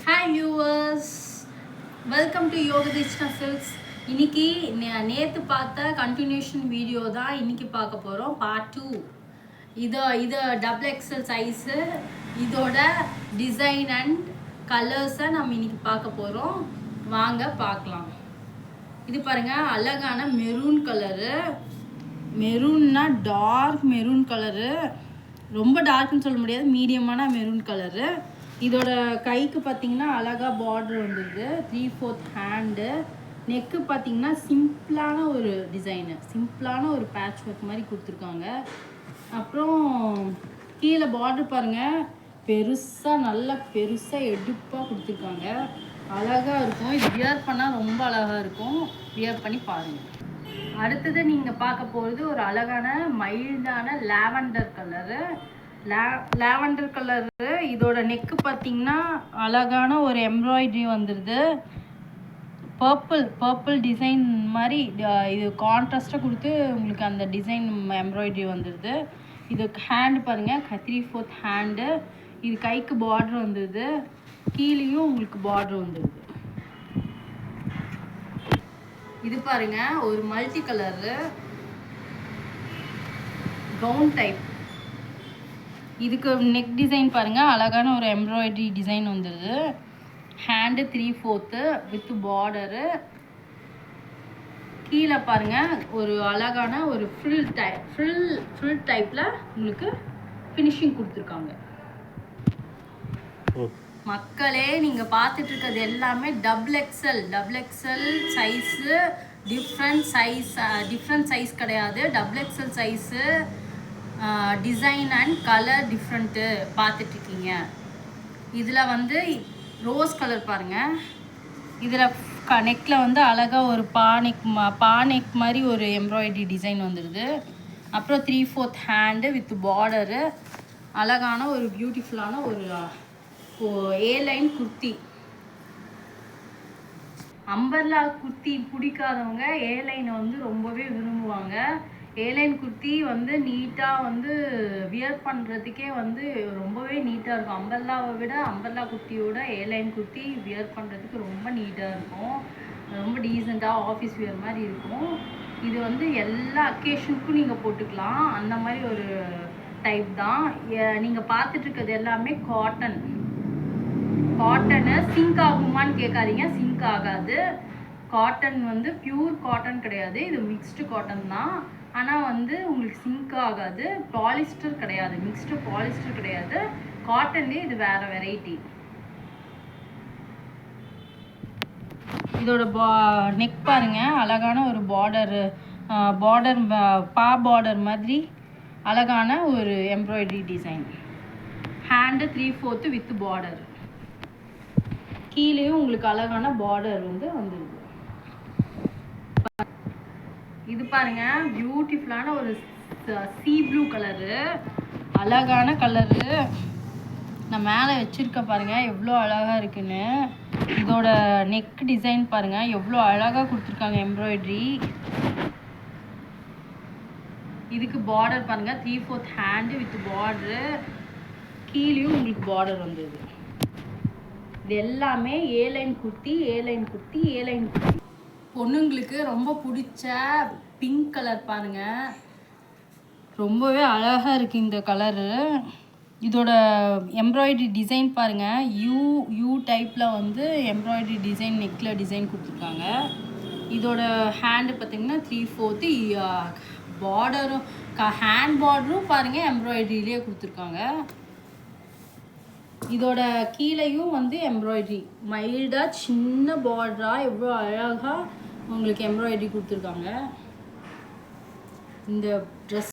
Hi viewers, welcome to Yogadishna Silks. இன்னைக்கு நேத்து பார்த்த கண்டினியூஷன் வீடியோ தான் இன்னைக்கு பார்க்க போறோம். பார்ட் 2. இது டபுள் எக்ஸல் சைஸ். இதோட டிசைன் அண்ட் கலர்ஸை நம்ம இன்னைக்கு பார்க்க போறோம். வாங்க பார்க்கலாம். இது பாருங்க, அழகான மெரூன் கலரு. மெரூன்னா டார்க் மெரூன் கலரு. ரொம்ப டார்க்னு சொல்ல முடியாது, மீடியமான மெரூன் கலரு. இதோட கைக்கு பார்த்தீங்கன்னா அழகாக பார்டர் வந்துடுது. 3/4 ஹேண்டு. நெக்கு பார்த்தீங்கன்னா சிம்பிளான ஒரு டிசைனு, சிம்பிளான ஒரு பேட்ச் ஒர்க் மாதிரி கொடுத்துருக்காங்க. அப்புறம் கீழே பார்டர் பாருங்கள், பெருசாக நல்லா பெருசாக எடுப்பாக கொடுத்துருக்காங்க. அழகாக இருக்கும். இது வியர் பண்ணால் ரொம்ப அழகாக இருக்கும். வியர் பண்ணி பாருங்கள். அடுத்தது நீங்கள் பார்க்க போகிறது ஒரு அழகான மைல்டான லாவெண்டர் கலரு. Lavender colour. இதோட நெக்கு பார்த்தீங்கன்னா அழகான ஒரு எம்ப்ராய்டரி வந்துடுது. பர்பிள் டிசைன் மாதிரி இது கான்ட்ராஸ்டாக கொடுத்து உங்களுக்கு அந்த டிசைன் எம்ப்ராய்டரி வந்துடுது. இது ஹேண்டு பாருங்கள், 3/4 ஹேண்டு. இது கைக்கு பார்டர் வந்துடுது. கீழேயும் உங்களுக்கு பார்டர் வந்துடுது. இது பாருங்க, ஒரு மல்டி கலரு கவுன் டைப். இதுக்கு நெக் டிசைன் பாருங்க, அழகான ஒரு எம்ப்ராய்டரி டிசைன் வந்துடுது. Hand 3/4 with border. கீழே பாருங்க, ஒரு அழகான ஒரு ஃப்ரில் டைப்ல உங்களுக்கு ஃபினிஷிங் கொடுத்துருக்காங்க. மக்களே, நீங்கள் பார்த்துட்டு இருக்கிறது எல்லாமே double X L size. Different size கிடையாது, double X L size. Design and colour different பார்த்துட்ருக்கீங்க. இதில் வந்து ரோஸ் கலர் பாருங்கள். இதில் நெக்கில் வந்து அழகாக ஒரு பானெக் மாதிரி ஒரு எம்ப்ராய்டரி டிசைன் வந்துடுது. அப்புறம் 3/4 ஹேண்டு வித் பார்டரு. அழகான ஒரு பியூட்டிஃபுல்லான ஒரு ஏ-லைன் குர்த்தி. அம்பர்லா குர்த்தி பிடிக்காதவங்க ஏ-லைனை வந்து ரொம்பவே விரும்புவாங்க. ஏ-லைன் குர்த்தி வந்து நீட்டாக வந்து வியர் பண்ணுறதுக்கே வந்து ரொம்பவே நீட்டாக இருக்கும். அம்பர்லாவை விட அம்பர்லா குர்த்தியோட ஏ-லைன் குர்த்தி வியர் பண்ணுறதுக்கு ரொம்ப நீட்டாக இருக்கும். ரொம்ப டீசெண்டாக ஆஃபீஸ் வியர் மாதிரி இருக்கும். இது வந்து எல்லா அக்கேஷனுக்கும் நீங்கள் போட்டுக்கலாம். அந்த மாதிரி ஒரு டைப் தான். நீங்கள் பார்த்துட்டு இருக்கிறது எல்லாமே காட்டனு. சிங்க் ஆகுமான்னு கேட்காதீங்க, சிங்க் ஆகாது. காட்டன் வந்து பியூர் காட்டன் கிடையாது, இது மிக்ஸ்டு காட்டன் தான். ஆனால் வந்து உங்களுக்கு சிங்க் ஆகாது. பாலிஸ்டர் கிடையாது, மிக்ஸ்டு பாலிஸ்டர் கிடையாது. காட்டன்லேயே இது வேற வெரைட்டி. இதோட நெக் பாருங்க, அழகான ஒரு பார்டர் மாதிரி அழகான ஒரு embroidery design. Hand 3/4 with border. கீழேயும் உங்களுக்கு அழகான பார்டர் வந்துடுது. இது பாருங்க, பியூட்டிஃபுல்லான ஒரு சீ ப்ளூ கலரு. அழகான கலரு. நான் மேலே வச்சிருக்க பாருங்க எவ்வளோ அழகாக இருக்குன்னு. இதோட நெக் டிசைன் பாருங்க எவ்வளோ அழகாக கொடுத்துருக்காங்க எம்ப்ராய்டரி. இதுக்கு பார்டர் பாருங்க, 3/4 ஹேண்டு வித் பார்டரு. கீழேயும் உங்களுக்கு பார்டர் வந்துடுது. இது எல்லாமே ஏ-லைன் குர்த்தி. பொண்ணுங்களுக்கு ரொம்ப பிடிச்ச பிங்க் கலர் பாருங்க, ரொம்பவே அழகாக இருக்குது இந்த கலரு. இதோட எம்ப்ராய்டரி டிசைன் பாருங்க, யூ டைப்பில் வந்து எம்ப்ராய்டரி டிசைன் நெக்கில் டிசைன் கொடுத்துருக்காங்க. இதோட ஹேண்டு பார்த்தீங்கன்னா 3/4. பார்டரும் ஹேண்ட் பார்டரும் பாருங்கள் எம்ப்ராய்டரியிலே கொடுத்துருக்காங்க. இதோட கீழேயும் வந்து எம்ப்ராய்டரி மைல்டாக சின்ன பார்டராக எவ்வளோ அழகாக உங்களுக்கு எம்ப்ராய்டரி கொடுத்துருக்காங்க. இந்த ட்ரெஸ்